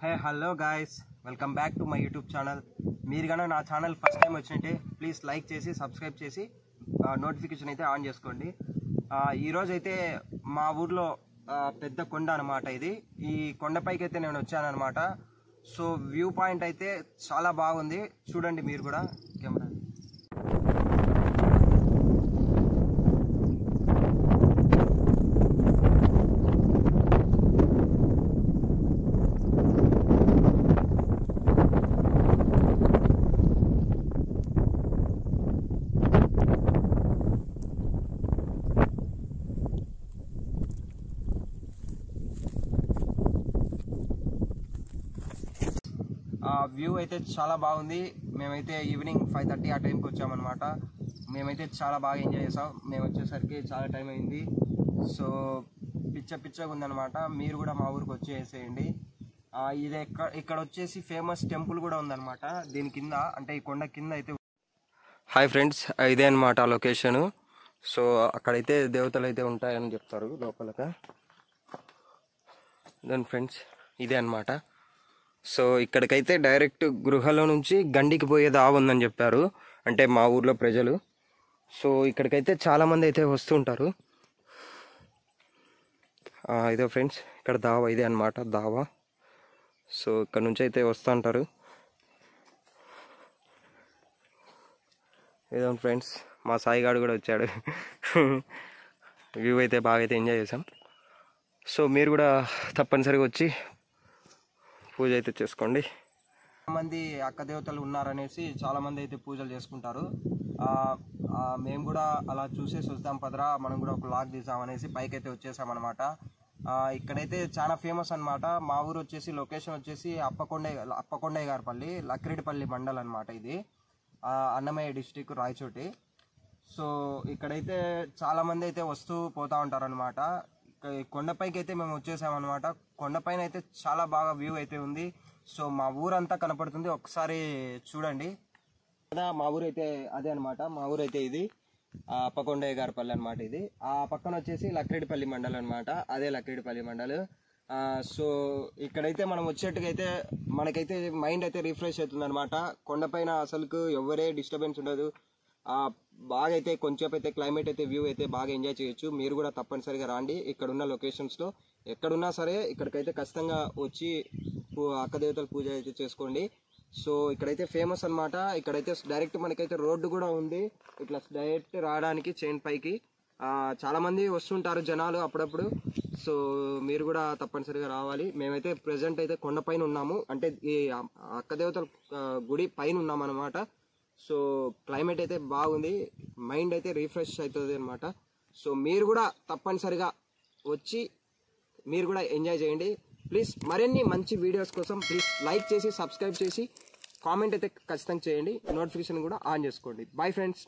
Hello guys, welcome back to my YouTube channel. మీరు కన్నా నా ఛానల్ ఫస్ట్ టైం వచ్చినట్టే ప్లీజ్ లైక్ చేసి సబ్స్క్రైబ్ చేసి నోటిఫికేషన్ అయితే ఆన్ చేసుకోండి. ఈరోజు అయితే మా ఊర్లో పెద్ద కొండ అనమాట. ఈ కొండపైకి అయితే నేను వచ్చానమాట. సో వ్యూ పాయింట్ అయితే చాలా బాగుంది, చూడండి మీరు కూడా. కెమెరా వ్యూ అయితే చాలా బాగుంది. మేమైతే ఈవినింగ్ 5:30 ఆ టైంకి వచ్చామన్నమాట. మేమైతే చాలా బాగా ఎంజాయ్ చేసాం. మేము వచ్చేసరికి చాలా టైం అయింది. సో పిచ్చగా ఉందన్నమాట. మీరు కూడా మా ఊరికి వచ్చేసేయండి. ఇది ఇక్కడ వచ్చేసి ఫేమస్ టెంపుల్ కూడా ఉందన్నమాట దీని కింద, అంటే ఈ కొండ కింద అయితే. హాయ్ ఫ్రెండ్స్, ఇదే అనమాట లొకేషను. సో అక్కడైతే దేవతలు అయితే ఉంటాయని చెప్తారు లోపలగా. దెన్ ఫ్రెండ్స్ ఇదే అనమాట. సో ఇక్కడికైతే డైరెక్ట్ గృహలో నుంచి గండికి పోయే దావ ఉందని చెప్పారు, అంటే మా ఊర్లో ప్రజలు. సో ఇక్కడికైతే చాలామంది అయితే వస్తుంటారు. ఇదే ఫ్రెండ్స్ ఇక్కడ దావా, ఇదే అనమాట దావా. సో ఇక్కడ నుంచి అయితే వస్తూ ఉంటారు. ఏదో ఫ్రెండ్స్ మా సాయిగాడు కూడా వచ్చాడు. వ్యూ అయితే బాగా అయితే ఎంజాయ్ చేసాం. సో మీరు కూడా తప్పనిసరిగా వచ్చి పూజ అయితే చేసుకోండి. చాలామంది అక్క దేవతలు ఉన్నారనేసి చాలామంది అయితే పూజలు చేసుకుంటారు. మేము కూడా అలా చూసేసి వస్తాం, పదరా మనం కూడా ఒక లాగ్ తీసామనేసి పైకి అయితే వచ్చేసామన్నమాట. ఇక్కడైతే చాలా ఫేమస్ అనమాట. మా ఊరు వచ్చేసి లొకేషన్ వచ్చేసి అప్పకొండయ్యగారిపల్లి, లక్కిరెడ్డిపల్లి మండల్ అనమాట. ఇది అన్నమయ్య డిస్టిక్, రాయచోటి. సో ఇక్కడైతే చాలామంది అయితే వస్తూ పోతూ ఉంటారనమాట. కొండపైకి అయితే మేము వచ్చేసామన్నమాట. కొండపైన అయితే చాలా బాగా వ్యూ అయితే ఉంది. సో మా ఊరంతా కనపడుతుంది, ఒకసారి చూడండి కదా. మా ఊరు అయితే అదే అనమాట. మా ఊరు అయితే ఇది అప్పకొండయ్యగారిపల్లి అనమాట. ఇది ఆ పక్కన వచ్చేసి లక్కిరెడ్డిపల్లి మండల్ అనమాట. అదే లక్కిరెడ్డిపల్లి మండల్. సో ఇక్కడైతే మనం వచ్చేట్టుగా అయితే మనకైతే మైండ్ అయితే రిఫ్రెష్ అవుతుంది అనమాట. కొండపైన అసలుకు ఎవరే డిస్టర్బెన్స్ ఉండదు. బాగా అయితే కొంచెం అయితే క్లైమేట్ అయితే వ్యూ అయితే బాగా ఎంజాయ్ చేయొచ్చు. మీరు కూడా తప్పనిసరిగా రండి. ఇక్కడున్న లొకేషన్స్లో ఎక్కడున్నా సరే ఇక్కడికైతే ఖచ్చితంగా వచ్చి అక్క దేవతల పూజ అయితే చేసుకోండి. సో ఇక్కడైతే ఫేమస్ అనమాట. ఇక్కడైతే డైరెక్ట్ మనకైతే రోడ్డు కూడా ఉంది, ఇట్లా డైరెక్ట్ రావడానికి చైన్ పైకి. చాలామంది వస్తుంటారు జనాలు అప్పుడప్పుడు. సో మీరు కూడా తప్పనిసరిగా రావాలి. మేమైతే ప్రెసెంట్ అయితే కొండపైన ఉన్నాము, అంటే ఈ అక్క దేవతల గుడి పైన ఉన్నాము అనమాట. సో క్లైమేట్ అయితే బాగుంది, మైండ్ అయితే రిఫ్రెష్ అవుతుంది అనమాట. సో మీరు కూడా తప్పనిసరిగా వచ్చి మీరు కూడా ఎంజాయ్ చేయండి. ప్లీజ్ మరిన్ని మంచి వీడియోస్ కోసం ప్లీజ్ లైక్ చేసి సబ్స్క్రైబ్ చేసి కామెంట్ అయితే ఖచ్చితంగా చేయండి. నోటిఫికేషన్ కూడా ఆన్ చేసుకోండి. Bye friends.